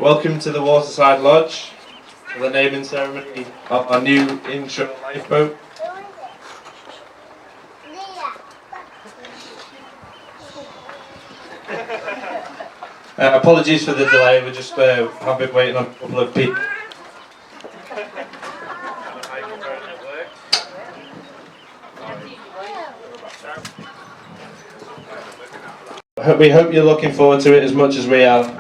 Welcome to the Waterside Lodge for the naming ceremony of our new inshore lifeboat. Apologies for the delay, we just have been waiting on a couple of people. We hope you're looking forward to it as much as we are.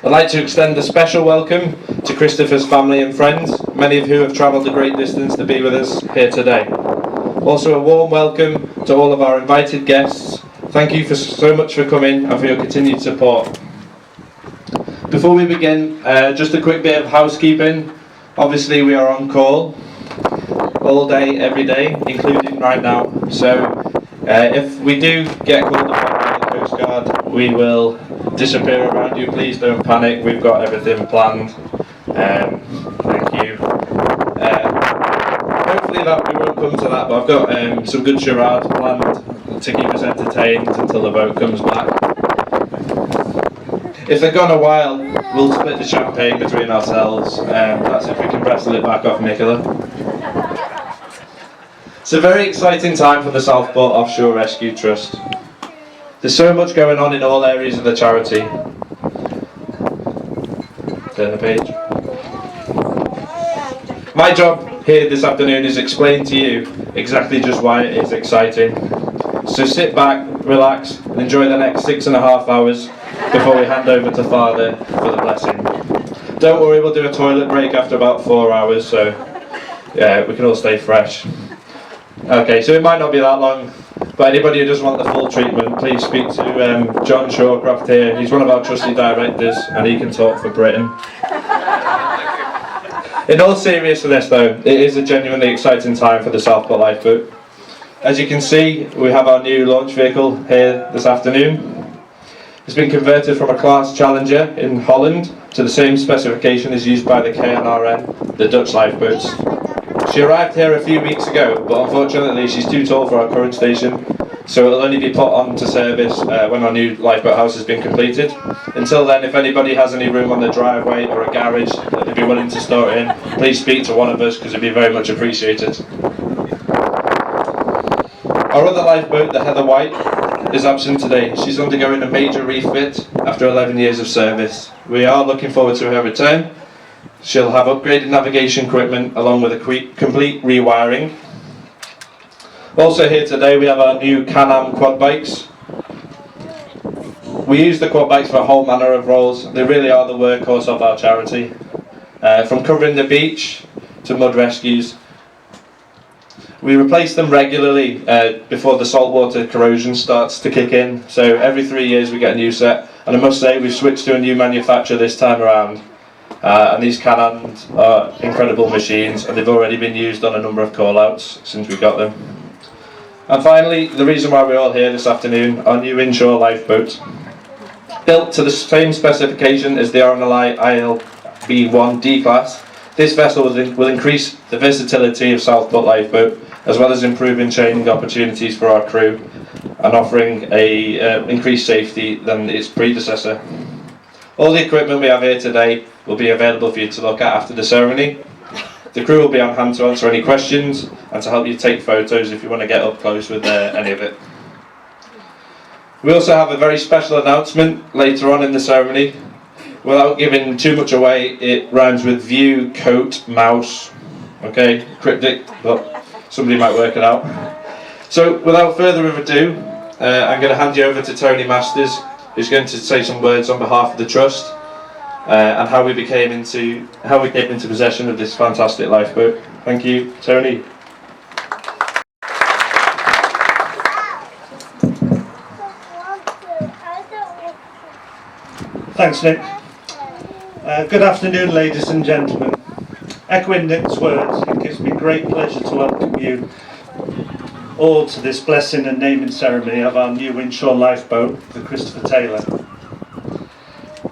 I'd like to extend a special welcome to Christopher's family and friends, many of who have travelled a great distance to be with us here today. Also a warm welcome to all of our invited guests. Thank you so much for coming and for your continued support. Before we begin, just a quick bit of housekeeping. Obviously we are on call all day, every day, including right now. So if we do get called upon by the Coast Guard, we will disappear around you. Please don't panic, we've got everything planned. Thank you. Hopefully we won't come to that, but I've got some good charades planned to keep us entertained until the boat comes back. If they're gone a while, we'll split the champagne between ourselves. That's if we can wrestle it back off Nicola. It's a very exciting time for the Southport Offshore Rescue Trust. There's so much going on in all areas of the charity. Turn the page. My job here this afternoon is explain to you exactly just why it is exciting. So sit back, relax, and enjoy the next 6.5 hours before we hand over to Father for the blessing. Don't worry, we'll do a toilet break after about 4 hours, so yeah, we can all stay fresh. Okay, so it might not be that long, but anybody who does want the full treatment, please speak to John Shawcroft here. He's one of our trustee directors and he can talk for Britain. In all seriousness though, it is a genuinely exciting time for the Southport Lifeboat. As you can see, we have our new launch vehicle here this afternoon. It's been converted from a Class Challenger in Holland to the same specification as used by the KNRM, the Dutch lifeboats. She arrived here a few weeks ago, but unfortunately she's too tall for our current station, so it'll only be put onto service when our new lifeboat house has been completed. Until then, if anybody has any room on the driveway or a garage that they'd be willing to store it in, please speak to one of us because it'd be very much appreciated. Our other lifeboat, the Heather White, is absent today. She's undergoing a major refit after 11 years of service. We are looking forward to her return. She'll have upgraded navigation equipment along with a complete rewiring. Also here today we have our new Can-Am quad bikes. We use the quad bikes for a whole manner of roles. They really are the workhorse of our charity. From covering the beach to mud rescues. We replace them regularly before the saltwater corrosion starts to kick in. So every 3 years we get a new set. And I must say we've switched to a new manufacturer this time around. And these Can-Ams are incredible machines and they've already been used on a number of call-outs since we got them. And finally, the reason why we're all here this afternoon, our new inshore lifeboat. Built to the same specification as the RNLI ILB1 D-Class, this vessel will increase the versatility of Southport Lifeboat as well as improving training opportunities for our crew and offering increased safety than its predecessor. All the equipment we have here today will be available for you to look at after the ceremony. The crew will be on hand to answer any questions and to help you take photos if you want to get up close with any of it. We also have a very special announcement later on in the ceremony. Without giving too much away, it rhymes with view, coat, mouse. Okay, cryptic, but somebody might work it out. So without further ado, I'm going to hand you over to Tony Masters, who's going to say some words on behalf of the Trust and how we came into possession of this fantastic lifeboat. Thank you, Tony. Thanks, Nick. Good afternoon, ladies and gentlemen. Echoing Nick's words, it gives me great pleasure to welcome you all to this blessing and naming ceremony of our new inshore lifeboat, the Christopher Taylor.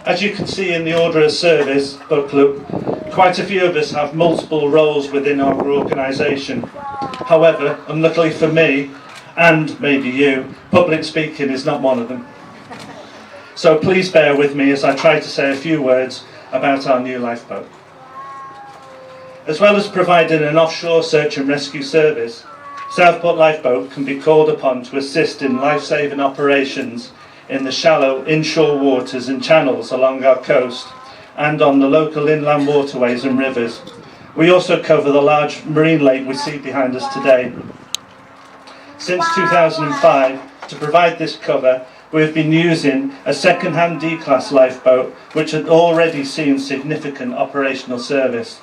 As you can see in the order of service booklet, quite a few of us have multiple roles within our organisation. However, unluckily for me, and maybe you, public speaking is not one of them. So please bear with me as I try to say a few words about our new lifeboat. As well as providing an offshore search and rescue service, Southport Lifeboat can be called upon to assist in life-saving operations in the shallow inshore waters and channels along our coast and on the local inland waterways and rivers. We also cover the large marine lake we see behind us today. Since 2005, to provide this cover, we have been using a second-hand D-class lifeboat which had already seen significant operational service.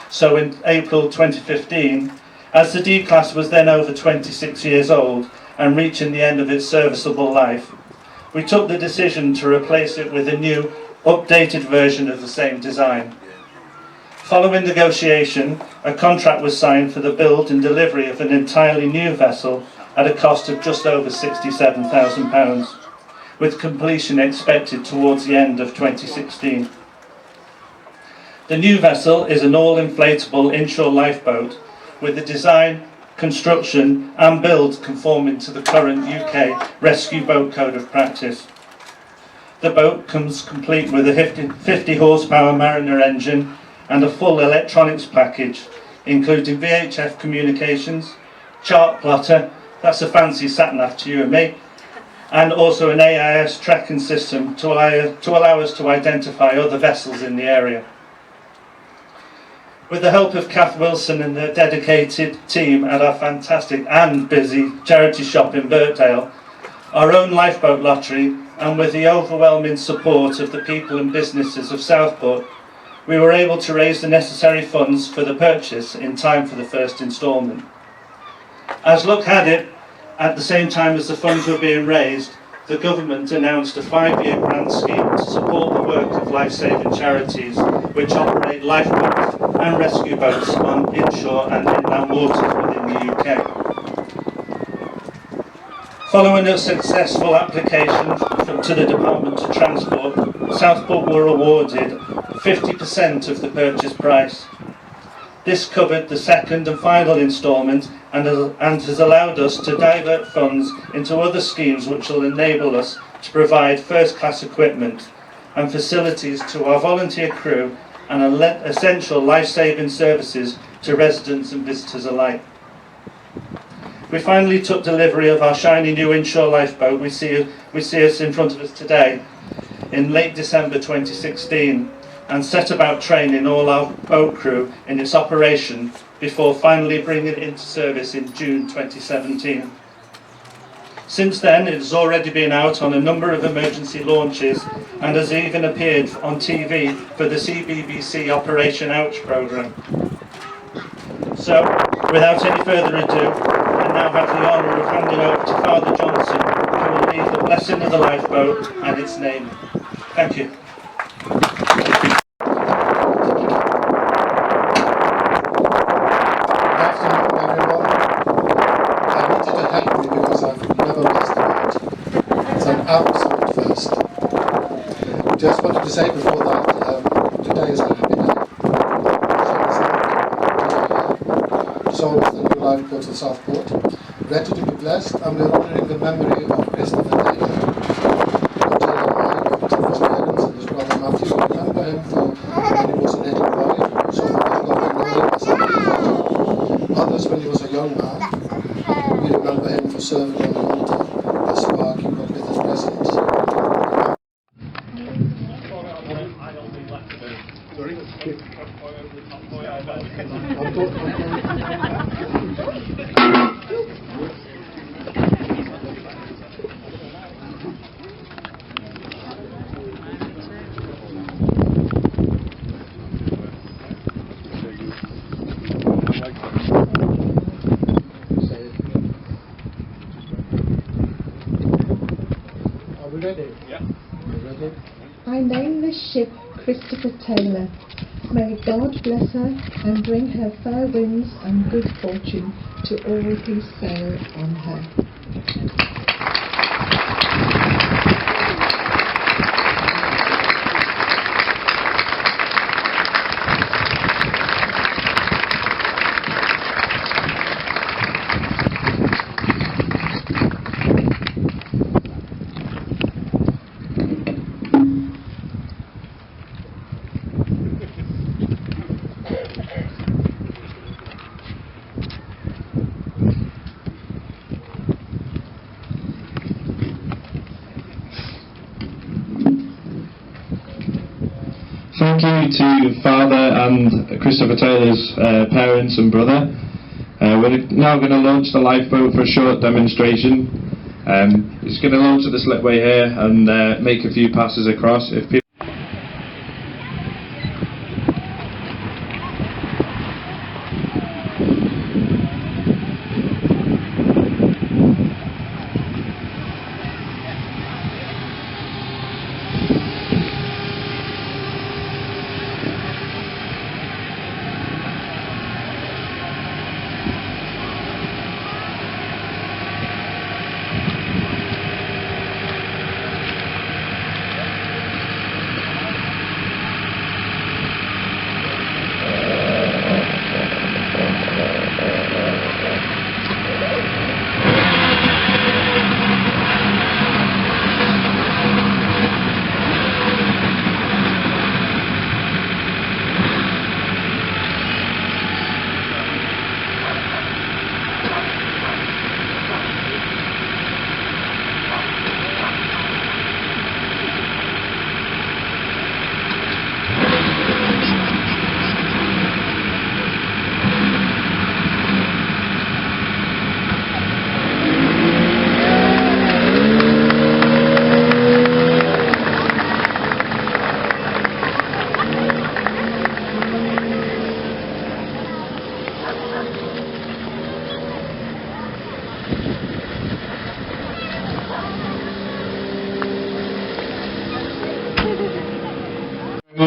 So in April 2015, as the D-class was then over 26 years old and reaching the end of its serviceable life, we took the decision to replace it with a new, updated version of the same design. Following negotiation, a contract was signed for the build and delivery of an entirely new vessel at a cost of just over £67,000, with completion expected towards the end of 2016. The new vessel is an all-inflatable inshore lifeboat with a design, construction and build conforming to the current UK Rescue Boat Code of Practice. The boat comes complete with a 50 horsepower Mariner engine and a full electronics package, including VHF communications, chart plotter, that's a fancy sat-nav to you and me, and also an AIS tracking system to allow us to identify other vessels in the area. With the help of Kath Wilson and their dedicated team at our fantastic and busy charity shop in Birkdale, our own lifeboat lottery, and with the overwhelming support of the people and businesses of Southport, we were able to raise the necessary funds for the purchase in time for the first instalment. As luck had it, at the same time as the funds were being raised, the government announced a 5-year grant scheme to support the work of life-saving charities which operate lifeboats and rescue boats on inshore and inland waters within the UK. Following a successful application to the Department of Transport, Southport were awarded 50% of the purchase price. This covered the second and final instalment and has allowed us to divert funds into other schemes which will enable us to provide first-class equipment and facilities to our volunteer crew and essential life-saving services to residents and visitors alike. We finally took delivery of our shiny new inshore lifeboat we see us in front of us today in late December 2016 and set about training all our boat crew in its operation before finally bringing it into service in June 2017. Since then, it has already been out on a number of emergency launches and has even appeared on TV for the CBBC Operation Ouch programme. So, without any further ado, I now have the honour of handing over to Father Johnson, who will lead the blessing of the lifeboat and its name. Thank you. Just wanted to say before that today is going to be the soul of the new lifeboat of Southport, ready to be blessed, and we're honouring the memory of Christopher Taylor. His parents and his brother Matthew, we remember him for when he was a little boy, some of us got to know him as a baby. Others when he was a young man. We remember him for serving on the altar, the spark he brought with his presence. Are we ready? Yeah. Are we ready? I name this ship Christopher Taylor. May God bless her and bring her fair winds and good fortune to all who sail on her. to Father and Christopher Taylor's parents and brother. We're now going to launch the lifeboat for a short demonstration. It's going to launch at the slipway here and make a few passes across. If people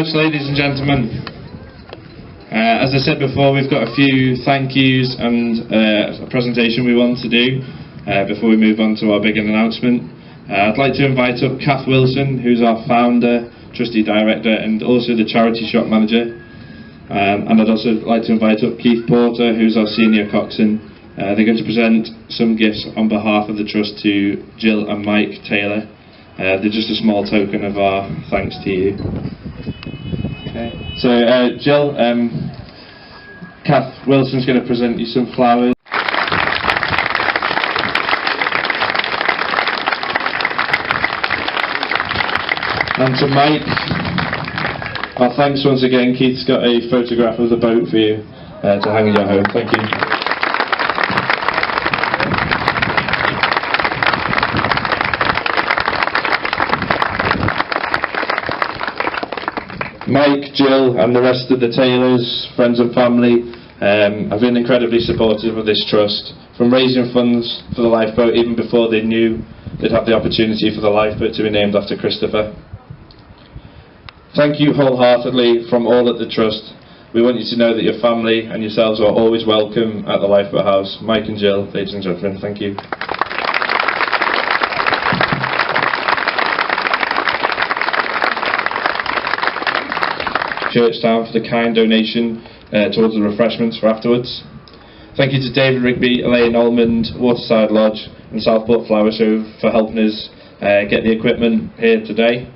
much, ladies and gentlemen. As I said before, we've got a few thank yous and a presentation we want to do before we move on to our big announcement. I'd like to invite up Kath Wilson, who's our founder, trustee director, and also the charity shop manager. And I'd also like to invite up Keith Porter, who's our senior coxswain. They're going to present some gifts on behalf of the trust to Jill and Mike Taylor. They're just a small token of our thanks to you. Okay. So Jill, Kath Wilson's going to present you some flowers. And to Mike, our thanks once again. Keith's got a photograph of the boat for you to hang in your home. Thank you. Mike, Jill and the rest of the Taylors, friends and family have been incredibly supportive of this trust, from raising funds for the lifeboat even before they knew they'd have the opportunity for the lifeboat to be named after Christopher. Thank you wholeheartedly from all at the trust. We want you to know that your family and yourselves are always welcome at the Lifeboat House. Mike and Jill, ladies and gentlemen, thank you. Churchtown for the kind donation towards the refreshments for afterwards. Thank you to David Rigby, Elaine Almond, Waterside Lodge and Southport Flower Show for helping us get the equipment here today.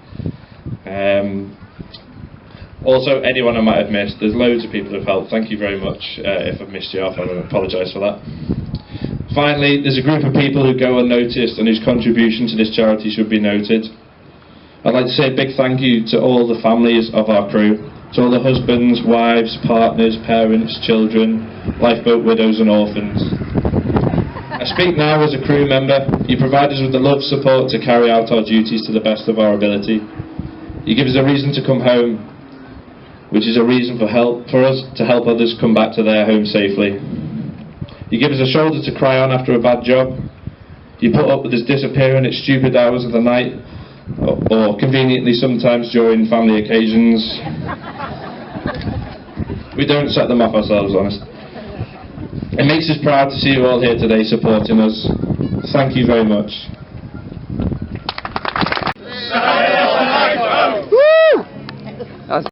Also, anyone I might have missed, there's loads of people who've helped. Thank you very much. If I've missed you off, I apologise for that. Finally, there's a group of people who go unnoticed and whose contribution to this charity should be noted. I'd like to say a big thank you to all the families of our crew, to all the husbands, wives, partners, parents, children, lifeboat widows and orphans. I speak now as a crew member. You provide us with the love, support to carry out our duties to the best of our ability. You give us a reason to come home, which is a reason for us to help others come back to their home safely. You give us a shoulder to cry on after a bad job. You put up with us disappearing at stupid hours of the night, or conveniently sometimes during family occasions. We don't set them off ourselves, honest. It makes us proud to see you all here today supporting us. Thank you very much.